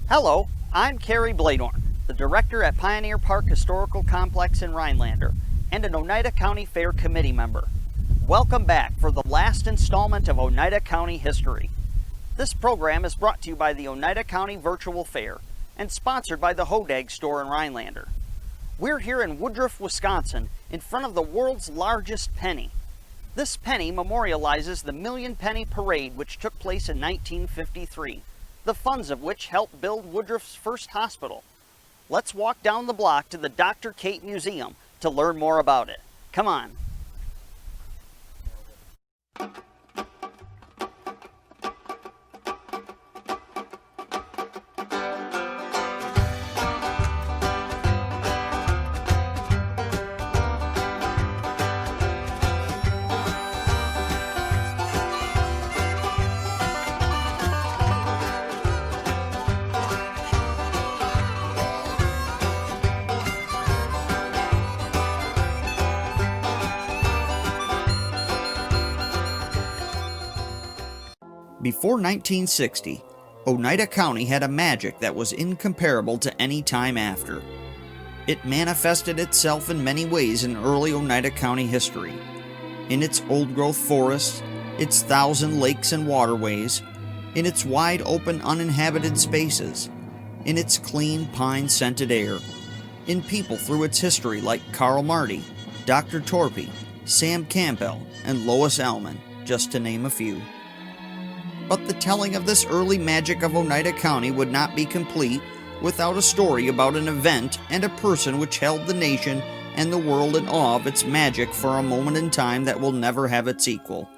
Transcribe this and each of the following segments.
Hello, I'm Kerry Bloedorn, the Director at Pioneer Park Historical Complex in Rhinelander, and an Oneida County Fair Committee member. Welcome back for the last installment of Oneida County History. This program is brought to you by the Oneida County Virtual Fair and sponsored by the Hodag store in Rhinelander. We're here in Woodruff, Wisconsin, in front of the world's largest penny. This penny memorializes the Million Penny Parade which took place in 1953. The funds of which helped build Woodruff's first hospital. Let's walk down the block to the Dr. Kate Museum to learn more about it. Come on. Before 1960, Oneida County had a magic that was incomparable to any time after. It manifested itself in many ways in early Oneida County history. In its old-growth forests, its 1,000 lakes and waterways, in its wide-open uninhabited spaces, in its clean pine-scented air, in people through its history like Carl Marty, Dr. Torpy, Sam Campbell, and Lois Elman, just to name a few. But the telling of this early magic of Oneida County would not be complete without a story about an event and a person which held the nation and the world in awe of its magic for a moment in time that will never have its equal.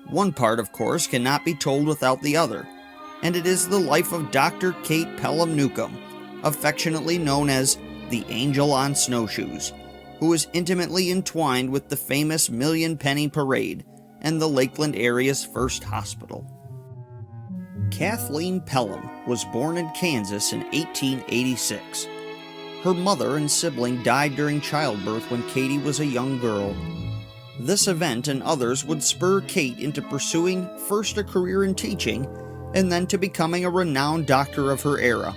One part, of course, cannot be told without the other, and it is the life of Dr. Kate Pelham Newcomb, affectionately known as the Angel on Snowshoes, who is intimately entwined with the famous Million Penny Parade and the Lakeland area's first hospital. Kathleen Pelham was born in Kansas in 1886. Her mother and sibling died during childbirth when Katie was a young girl. This event and others would spur Kate into pursuing first a career in teaching and then to becoming a renowned doctor of her era.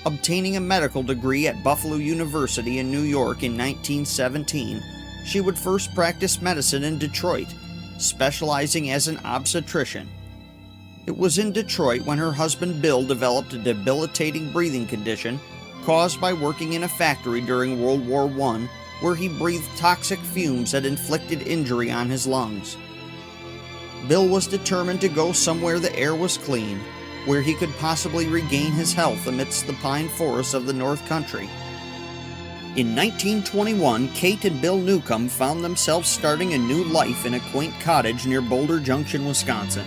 Obtaining a medical degree at Buffalo University in New York in 1917, she would first practice medicine in Detroit, specializing as an obstetrician. It was in Detroit when her husband Bill developed a debilitating breathing condition caused by working in a factory during World War I, where he breathed toxic fumes that inflicted injury on his lungs. Bill was determined to go somewhere the air was clean, where he could possibly regain his health amidst the pine forests of the North Country. In 1921, Kate and Bill Newcomb found themselves starting a new life in a quaint cottage near Boulder Junction, Wisconsin.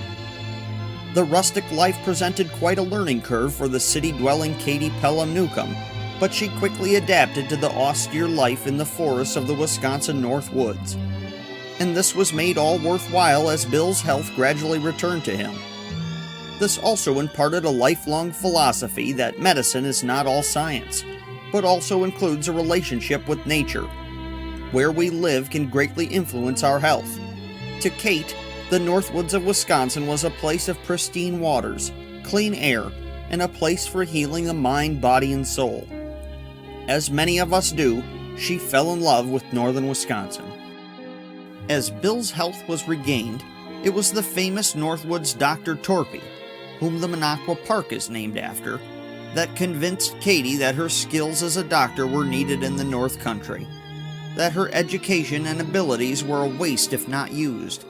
The rustic life presented quite a learning curve for the city-dwelling Katie Pelham Newcomb, but she quickly adapted to the austere life in the forests of the Wisconsin North Woods. And this was made all worthwhile as Bill's health gradually returned to him. This also imparted a lifelong philosophy that medicine is not all science, but also includes a relationship with nature. Where we live can greatly influence our health. To Kate, the Northwoods of Wisconsin was a place of pristine waters, clean air, and a place for healing the mind, body, and soul. As many of us do, she fell in love with northern Wisconsin. As Bill's health was regained, it was the famous Northwoods Dr. Torpy, whom the Minocqua Park is named after, that convinced Katie that her skills as a doctor were needed in the North Country, that her education and abilities were a waste if not used.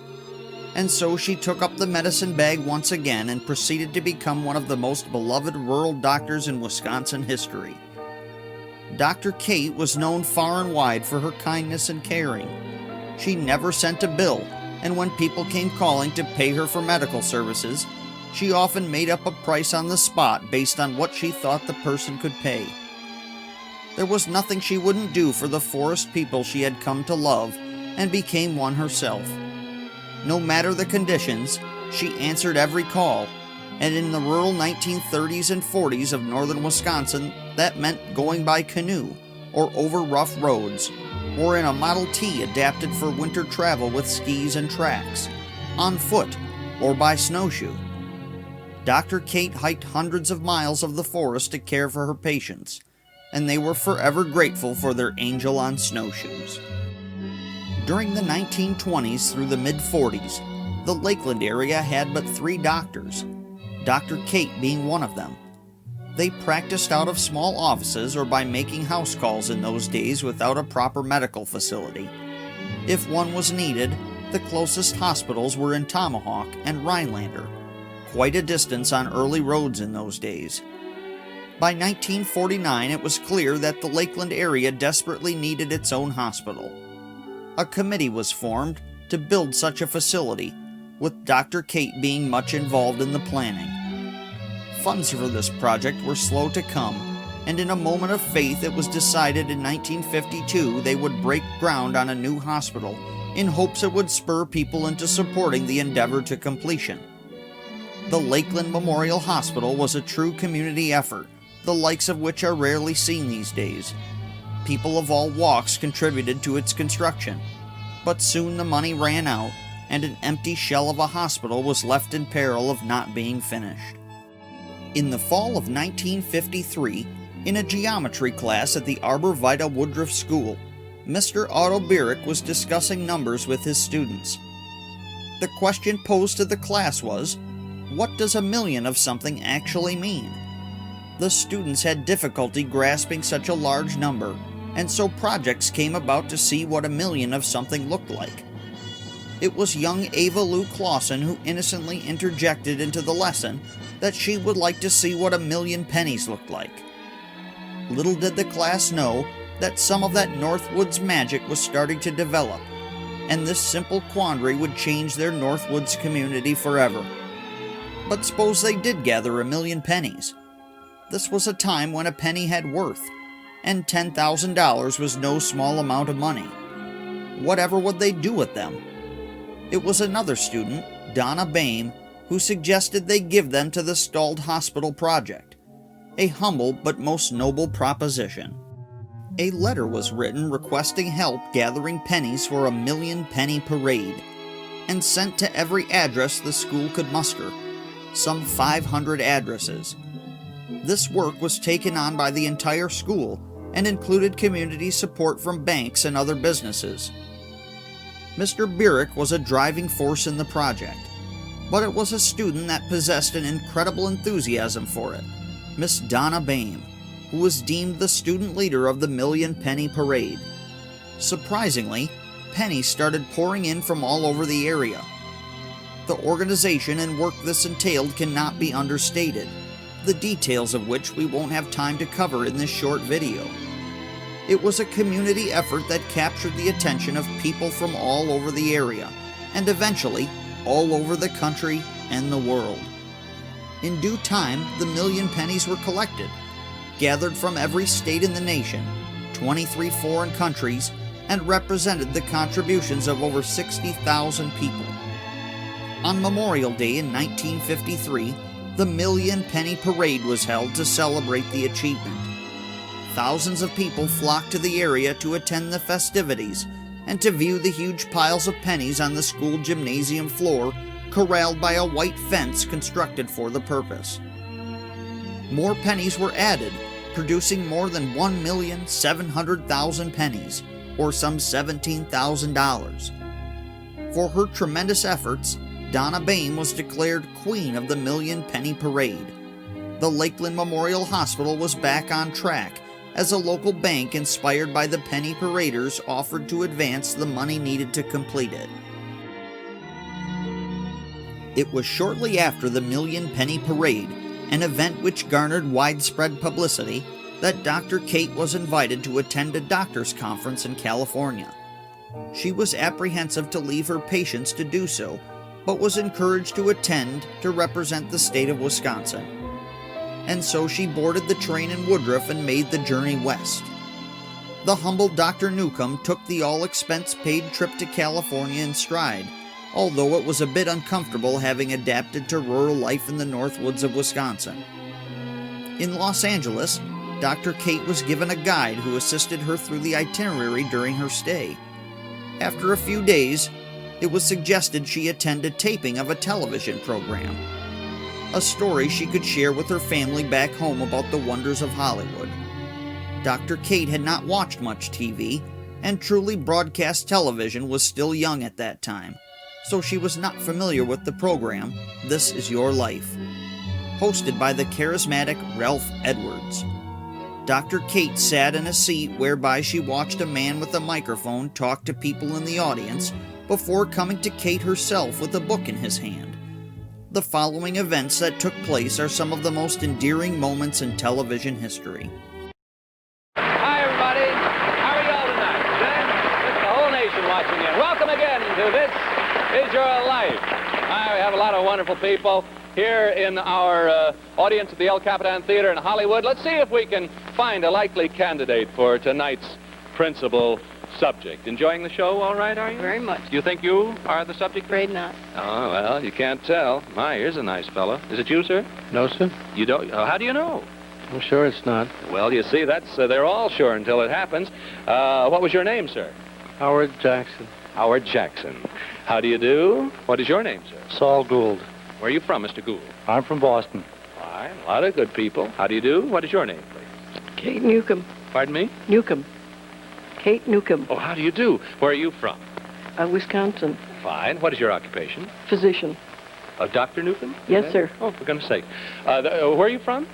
And so she took up the medicine bag once again and proceeded to become one of the most beloved rural doctors in Wisconsin history. Dr. Kate was known far and wide for her kindness and caring. She never sent a bill, and when people came calling to pay her for medical services, she often made up a price on the spot based on what she thought the person could pay. There was nothing she wouldn't do for the forest people she had come to love and became one herself. No matter the conditions, she answered every call, and in the rural 1930s and 40s of northern Wisconsin, that meant going by canoe or over rough roads, or in a Model T adapted for winter travel with skis and tracks, on foot or by snowshoe. Dr. Kate hiked hundreds of miles of the forest to care for her patients, and they were forever grateful for their angel on snowshoes. During the 1920s through the mid-40s, the Lakeland area had but 3 doctors, Dr. Kate being one of them. They practiced out of small offices or by making house calls in those days without a proper medical facility. If one was needed, the closest hospitals were in Tomahawk and Rhinelander, quite a distance on early roads in those days. By 1949, it was clear that the Lakeland area desperately needed its own hospital. A committee was formed to build such a facility, with Dr. Kate being much involved in the planning. Funds for this project were slow to come, and in a moment of faith it was decided in 1952 they would break ground on a new hospital in hopes it would spur people into supporting the endeavor to completion. The Lakeland Memorial Hospital was a true community effort, the likes of which are rarely seen these days. People of all walks contributed to its construction, but soon the money ran out, and an empty shell of a hospital was left in peril of not being finished. In the fall of 1953, in a geometry class at the Arbor Vitae Woodruff School, Mr. Otto Birich was discussing numbers with his students. The question posed to the class was, what does a million of something actually mean? The students had difficulty grasping such a large number, and so projects came about to see what a million of something looked like. It was young Ava Lou Clausen who innocently interjected into the lesson that she would like to see what a million pennies looked like. Little did the class know that some of that Northwoods magic was starting to develop, and this simple quandary would change their Northwoods community forever. But suppose they did gather a million pennies. This was a time when a penny had worth, and $10,000 was no small amount of money. Whatever would they do with them? It was another student, Donna Bame, who suggested they give them to the stalled hospital project. A humble but most noble proposition. A letter was written requesting help gathering pennies for a million penny parade, and sent to every address the school could muster, some 500 addresses. This work was taken on by the entire school and included community support from banks and other businesses. Mr. Birich was a driving force in the project, but it was a student that possessed an incredible enthusiasm for it, Miss Donna Bame, who was deemed the student leader of the Million Penny Parade. Surprisingly, pennies started pouring in from all over the area. The organization and work this entailed cannot be understated, the details of which we won't have time to cover in this short video. It was a community effort that captured the attention of people from all over the area, and eventually all over the country and the world. In due time, the million pennies were collected, gathered from every state in the nation, 23 foreign countries, and represented the contributions of over 60,000 people. On Memorial Day in 1953, the Million Penny Parade was held to celebrate the achievement. Thousands of people flocked to the area to attend the festivities and to view the huge piles of pennies on the school gymnasium floor, corralled by a white fence constructed for the purpose. More pennies were added, producing more than 1,700,000 pennies, or some $17,000. For her tremendous efforts, Donna Bame was declared Queen of the Million Penny Parade. The Lakeland Memorial Hospital was back on track, as a local bank inspired by the penny paraders offered to advance the money needed to complete it. It was shortly after the Million Penny Parade, an event which garnered widespread publicity, that Dr. Kate was invited to attend a doctors' conference in California. She was apprehensive to leave her patients to do so, but was encouraged to attend to represent the state of Wisconsin. And so she boarded the train in Woodruff and made the journey west. The humble Dr. Newcomb took the all-expense-paid trip to California in stride, although it was a bit uncomfortable having adapted to rural life in the Northwoods of Wisconsin. In Los Angeles, Dr. Kate was given a guide who assisted her through the itinerary during her stay. After a few days, it was suggested she attend a taping of a television program. a story she could share with her family back home about the wonders of Hollywood. Dr. Kate had not watched much TV, and truly broadcast television was still young at that time, so she was not familiar with the program This Is Your Life, hosted by the charismatic Ralph Edwards. Dr. Kate sat in a seat whereby she watched a man with a microphone talk to people in the audience before coming to Kate herself with a book in his hand. The following events that took place are some of the most endearing moments in television history. Hi, everybody. How are y'all tonight? Good? It's the whole nation watching in. Welcome again to This Is Your Life. We have a lot of wonderful people here in our audience at the El Capitan Theater in Hollywood. Let's see if we can find a likely candidate for tonight's principal subject. Enjoying the show all right, are you? Very much. Do you think you are the subject? Afraid not. Oh, well, you can't tell. My, here's a nice fellow. Is it you, sir? No, sir. You don't? How do you know? I'm sure it's not. Well, you see, that's they're all sure until it happens. What was your name, sir? Howard Jackson. Howard Jackson. How do you do? What is your name, sir? Saul Gould. Where are you from, Mr. Gould? I'm from Boston. Fine. A lot of good people. How do you do? What is your name, please? Kate Newcomb. Pardon me? Newcomb. Kate Newcomb. Oh, how do you do? Where are you from? Wisconsin. Fine. What is your occupation? Physician. Dr. Newcomb? Yes, sir. Oh, for goodness sake. Where are you from?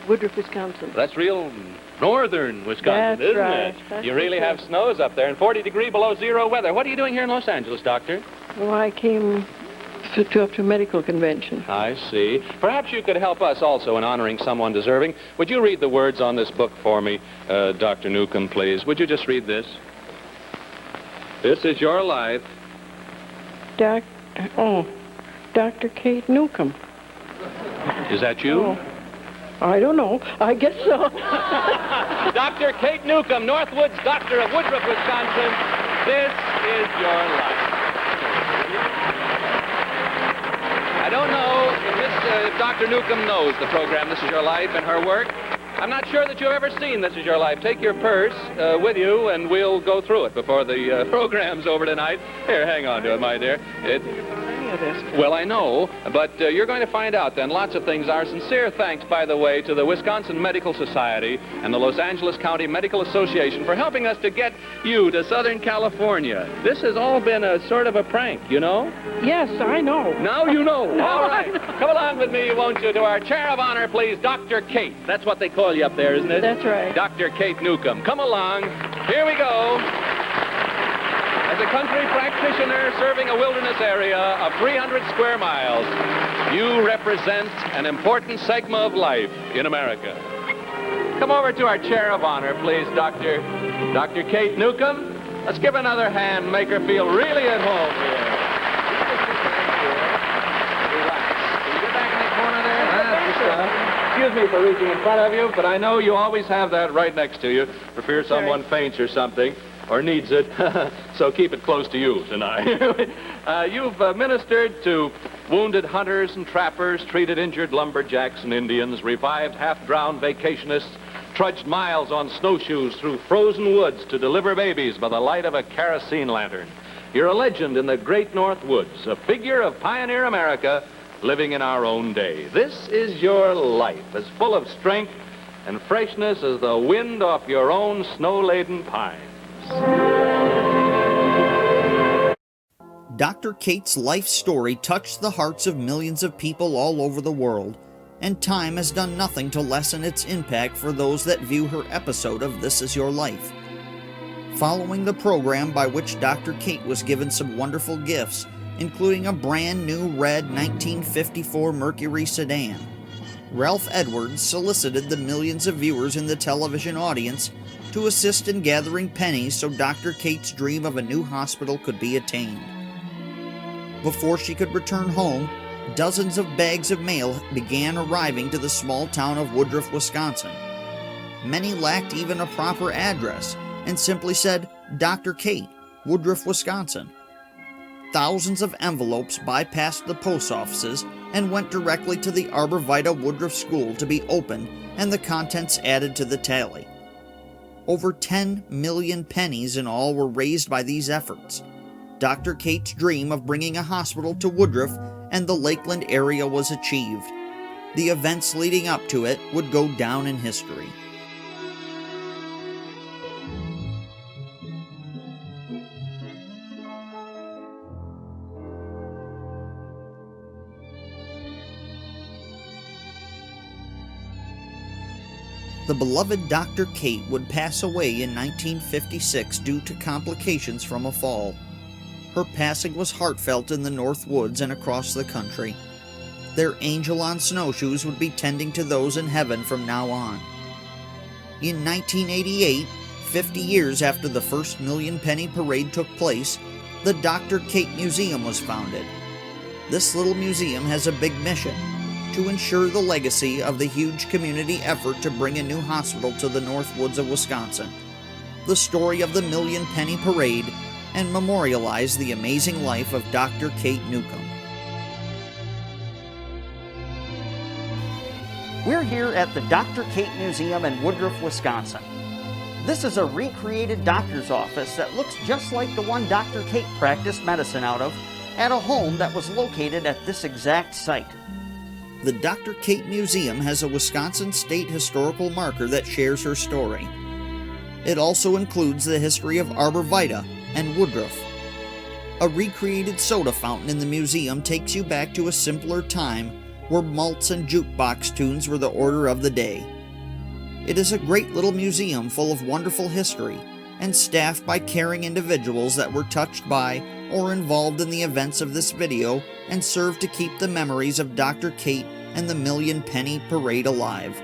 Woodruff, Wisconsin. That's real northern Wisconsin, That's isn't right. it? That's You really right. have snows up there and 40 degree below zero weather. What are you doing here in Los Angeles, Doctor? Well, I came to a medical convention. I see. Perhaps you could help us also in honoring someone deserving. Would you read the words on this book for me, Dr. Newcomb, please? Would you just read this? This is your life. Dr. Kate Newcomb. Is that you? Oh, I don't know. I guess so. Dr. Kate Newcomb, Northwood's doctor of Woodruff, Wisconsin. This is your life. I don't know if Dr. Newcomb knows the program This Is Your Life and her work. I'm not sure that you've ever seen This Is Your Life. Take your purse with you, and we'll go through it before the program's over tonight. Here, hang on to it, my dear. Well, I know, but you're going to find out then lots of things. Our sincere thanks, by the way, to the Wisconsin Medical Society and the Los Angeles County Medical Association for helping us to get you to Southern California. This has all been a sort of a prank, you know? Yes, I know. Now you know. Now All I right. know. Come along with me, won't you, to our chair of honor, please, Dr. Kate. That's what they call you up there, isn't it? That's right. Dr. Kate Newcomb. Come along. Here we go. As a country practitioner serving a wilderness area of 300 square miles, you represent an important segment of life in America. Come over to our chair of honor, please, Dr. Kate Newcomb. Let's give another hand, make her feel really at home here. Relax. Can you get back in that corner there? That's the stuff. Excuse me for reaching in front of you, but I know you always have that right next to you for fear someone faints or something. Or needs it, so keep it close to you tonight. You've ministered to wounded hunters and trappers, treated injured lumberjacks and Indians, revived half-drowned vacationists, trudged miles on snowshoes through frozen woods to deliver babies by the light of a kerosene lantern. You're a legend in the great North Woods, a figure of pioneer America living in our own day. This is your life, as full of strength and freshness as the wind off your own snow-laden pines. Dr. Kate's life story touched the hearts of millions of people all over the world, and time has done nothing to lessen its impact for those that view her episode of This Is Your Life. Following the program by which Dr. Kate was given some wonderful gifts, including a brand new red 1954 Mercury sedan, Ralph Edwards solicited the millions of viewers in the television audience to assist in gathering pennies so Dr. Kate's dream of a new hospital could be attained. Before she could return home, dozens of bags of mail began arriving to the small town of Woodruff, Wisconsin. Many lacked even a proper address and simply said, Dr. Kate, Woodruff, Wisconsin. Thousands of envelopes bypassed the post offices and went directly to the Arbor Vitae Woodruff School to be opened and the contents added to the tally. Over 10 million pennies in all were raised by these efforts. Dr. Kate's dream of bringing a hospital to Woodruff and the Lakeland area was achieved. The events leading up to it would go down in history. The beloved Dr. Kate would pass away in 1956 due to complications from a fall. Her passing was heartfelt in the North Woods and across the country. Their angel on snowshoes would be tending to those in heaven from now on. In 1988, 50 years after the first Million Penny Parade took place, the Dr. Kate Museum was founded. This little museum has a big mission: to ensure the legacy of the huge community effort to bring a new hospital to the North Woods of Wisconsin, the story of the Million Penny Parade, and memorialize the amazing life of Dr. Kate Newcomb. We're here at the Dr. Kate Museum in Woodruff, Wisconsin. This is a recreated doctor's office that looks just like the one Dr. Kate practiced medicine out of at a home that was located at this exact site. The Dr. Kate Museum has a Wisconsin State Historical Marker that shares her story. It also includes the history of Arbor Vitae and Woodruff. A recreated soda fountain in the museum takes you back to a simpler time where malts and jukebox tunes were the order of the day. It is a great little museum full of wonderful history and staffed by caring individuals that were touched by or involved in the events of this video and serve to keep the memories of Dr. Kate and the Million Penny Parade alive.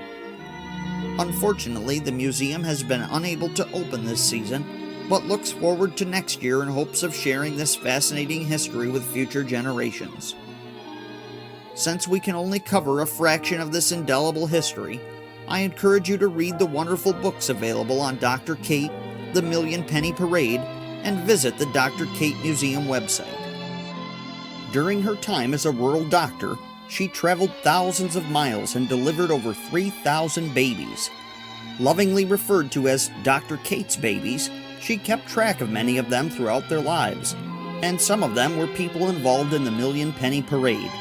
Unfortunately, the museum has been unable to open this season, but looks forward to next year in hopes of sharing this fascinating history with future generations. Since we can only cover a fraction of this indelible history, I encourage you to read the wonderful books available on Dr. Kate, the Million Penny Parade, and visit the Dr. Kate Museum website. During her time as a rural doctor, she traveled thousands of miles and delivered over 3,000 babies. Lovingly referred to as Dr. Kate's babies, she kept track of many of them throughout their lives, and some of them were people involved in the Million Penny Parade.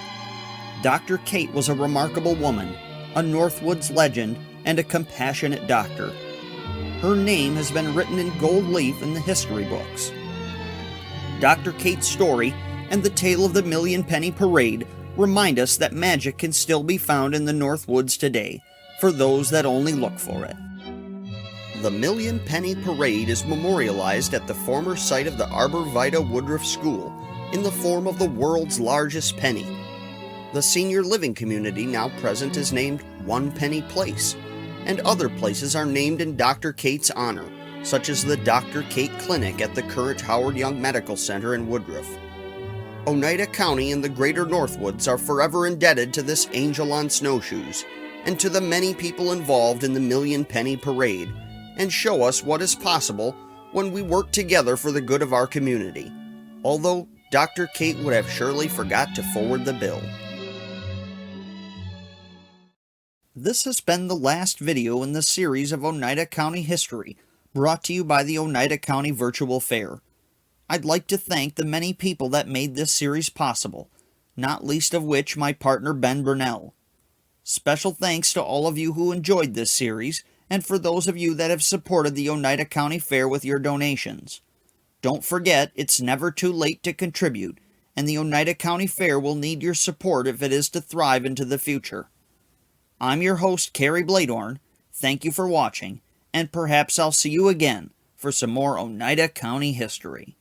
Dr. Kate was a remarkable woman, a Northwoods legend, and a compassionate doctor. Her name has been written in gold leaf in the history books. Dr. Kate's story and the tale of the Million Penny Parade remind us that magic can still be found in the Northwoods today, for those that only look for it. The Million Penny Parade is memorialized at the former site of the Arbor Vitae Woodruff School in the form of the world's largest penny. The senior living community now present is named One Penny Place, and other places are named in Dr. Kate's honor, such as the Dr. Kate Clinic at the current Howard Young Medical Center in Woodruff. Oneida County and the greater Northwoods are forever indebted to this angel on snowshoes, and to the many people involved in the Million Penny Parade, and show us what is possible when we work together for the good of our community, although Dr. Kate would have surely forgot to forward the bill. This has been the last video in the series of Oneida County History, brought to you by the Oneida County Virtual Fair. I'd like to thank the many people that made this series possible, not least of which my partner Ben Brunell. Special thanks to all of you who enjoyed this series, and for those of you that have supported the Oneida County Fair with your donations. Don't forget, it's never too late to contribute, and the Oneida County Fair will need your support if it is to thrive into the future. I'm your host, Kerry Bloedorn. Thank you for watching, and perhaps I'll see you again for some more Oneida County history.